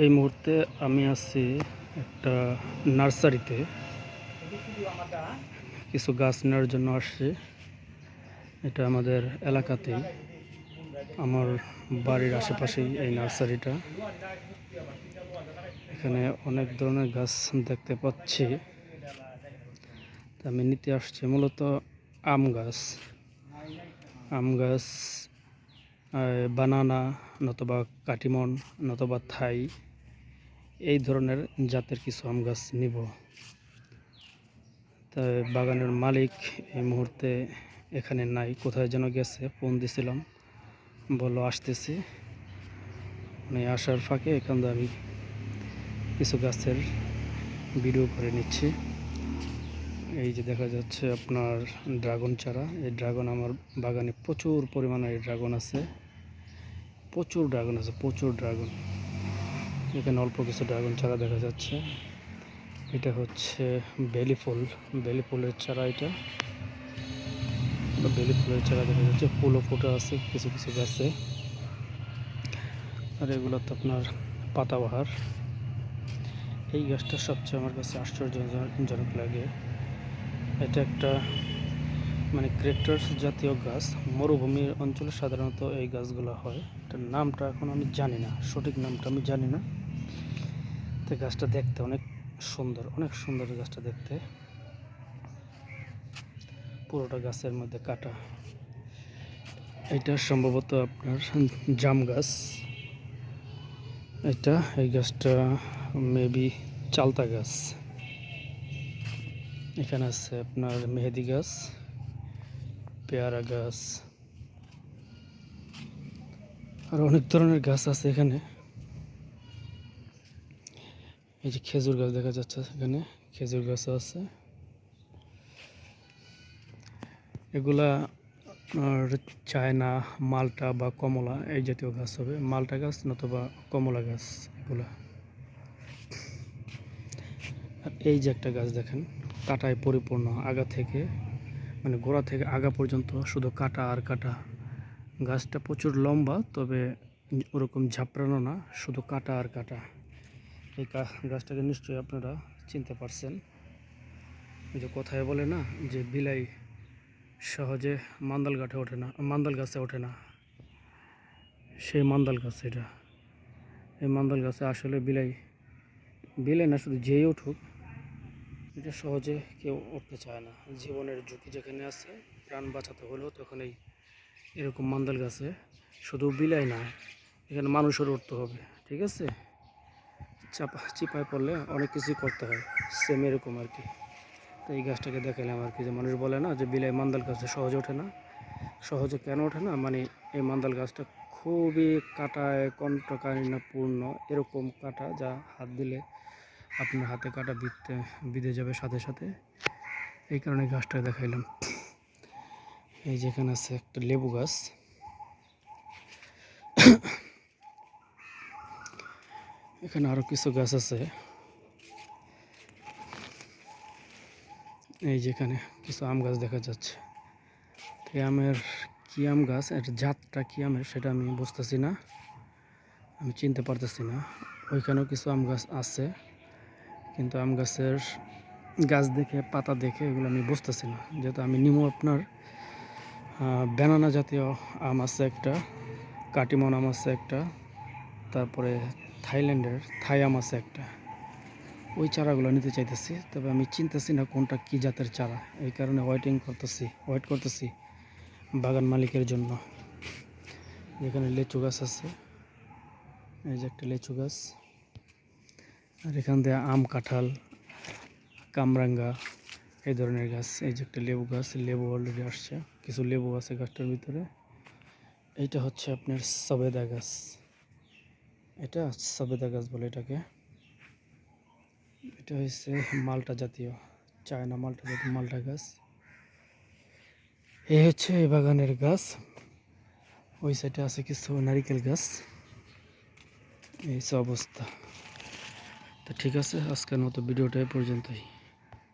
এই মুহূর্তে আমি আছি একটা নার্সারিতে। কিছু গাছ নেওয়ার জন্য আসছি। এটা আমাদের এলাকাতেই, আমার বাড়ির আশেপাশেই এই নার্সারিটা। এখানে অনেক ধরনের গাছ দেখতে পাচ্ছি। আমি নিতে আসছি মূলত আম গাছ, বানানা নতবা কাটিমন নতবা থাই, এই ধরনের জাতের কিছু আম গাছ নিব। তাই বাগানের মালিক এই মুহূর্তে এখানে নাই, কোথায় যেন গেছে। ফোন দিছিলাম, বললো আসতেছি। মানে আসার ফাঁকে এখান থেকে আমি কিছু গাছের ভিডিও করে নিচ্ছি। এই যে দেখা যাচ্ছে আপনার ড্রাগন চারা। এই ড্রাগন আমার বাগানে প্রচুর পরিমাণে এই ড্রাগন আছে, প্রচুর ড্রাগন। এখানে অল্প কিছু ড্রাগন চারা দেখা যাচ্ছে। এটা হচ্ছে বেলি ফুলের চারা। এটা বেলি ফুলের চারা দেখা যাচ্ছে, ফুলও ফুটে আছে কিছু কিছু গাছে। আর এগুলো তো আপনার পাতাবাহার। এই গাছটা সবচেয়ে আমার কাছে আশ্চর্যজনক লাগে। এটা একটা মানে ক্রেটাস জাতীয় গাছ। মরুভূমির অঞ্চলে সাধারণত এই গাছগুলো হয়। এটার নামটা এখন আমি জানি না, সঠিক নামটা আমি জানি না। তো গাছটা দেখতে অনেক সুন্দর গাছটা দেখতে। পুরোটা গাছের মধ্যে কাটা। এটা সম্ভবত আপনার জাম গাছ। এই গাছটা মেবি চালতা গাছ। এখানে আছে আপনার মেহেদি গাছ, পেয়ারা গাছ, আর অনেক ধরনের গাছ আছে এখানে। এই যে খেজুর গাছ দেখা যাচ্ছে, এখানে খেজুর গাছ আছে। এগুলা আর চায়না মালটা বা কমলা এই জাতীয় গাছ হবে। মালটা গাছ নতুবা কমলা গাছ এগুলা। আর এই যে একটা গাছ দেখেন, কাটায় পরিপূর্ণ আগা থেকে, মানে গোড়া থেকে আগা পর্যন্ত শুধু কাটা আর কাটা। গাছটা প্রচুর লম্বা, তবে ওরকম ঝাপড়ানো না, শুধু কাটা আর কাটা। এই গাছটাকে নিশ্চয়ই আপনারা চিনতে পারছেন। এই যে কথায় বলে না যে বিলাই সহজে মান্দাল গাছে ওঠে না, সেই মান্দাল গাছ এটা। এই মান্দাল গাছে আসলে বিলাই না, শুধু যেই উঠুক এটা সহজে কেউ উঠতে চায় না। জীবনের ঝুঁকি যেখানে আছে, প্রাণ বাঁচাতে হলেও তখন এরকম মান্দাল গাছে শুধু বিলাই না, এখানে মানুষের উঠতে হবে। ঠিক আছে, চিপায় পড়লে অনেক কিছুই করতে হয়, সেম এরকম আর কি। তো এই গাছটাকে দেখালাম আর কি, যে মানুষ বলে না যে বিলাই মান্দাল গাছে সহজে ওঠে না। সহজে কেন ওঠে না, মানে এই মান্দাল গাছটা খুবই কাটায় কণ্টকারিণাপূর্ণ। এরকম কাটা যা হাত দিলে আপনার হাতে কাটা বিঁধে যাবে সাথে সাথে। এই কারণে গাছটা দেখাইলাম। এই যেখানে আছে একটা লেবু গাছ। এখানে আরো কিছু গাছ আছে। এই যেখানে কিছু আম গাছ দেখা যাচ্ছে। কি আম গাছ, এর জাতটা কি আমের সেটা আমি বুঝতেছি না, আমি চিনতে পারতেছি না। ওইখানেও কিছু আম গাছ আছে, কিন্তু আম গাছের গাছ দেখে পাতা দেখে এগুলো আমি বুঝতেছি না। যেহেতু আমি নিমো আপনার ব্যানানা জাতীয় আম আছে একটা, কাটিমন আম আছে একটা, তারপরে থাইল্যান্ডের থাই আম আছে একটা। ওই চারাগুলো নিতে চাইতেছি, তবে আমি চিনতেছি না কোনটা কি জাতের চারা। এই কারণে ওয়েট করতেছি বাগান মালিকের জন্য। এখানে লিচু গাছ আছে, এই যে একটা লিচু গাছ। আর এখান থেকে আম, কাঁঠাল, কামরাঙ্গা এই ধরনের গাছ। এই যে একটা লেবু গাছ, লেবু অলরেডি আসছে, কিছু লেবু আছে গাছটার ভিতরে। এইটা হচ্ছে আপনার সবেদা গাছ, এটা সবেদা গাছ বলে এটাকে। এটা হচ্ছে মালটা জাতীয়, চায়না মালটা জাতীয় মালটা গাছ। এই হচ্ছে এই বাগানের গাছ। ওই সাইডে আছে কিছু নারিকেল গাছ। এই অবস্থা। তো ঠিক আছে, আজকের মতো ভিডিওটা এই পর্যন্তই।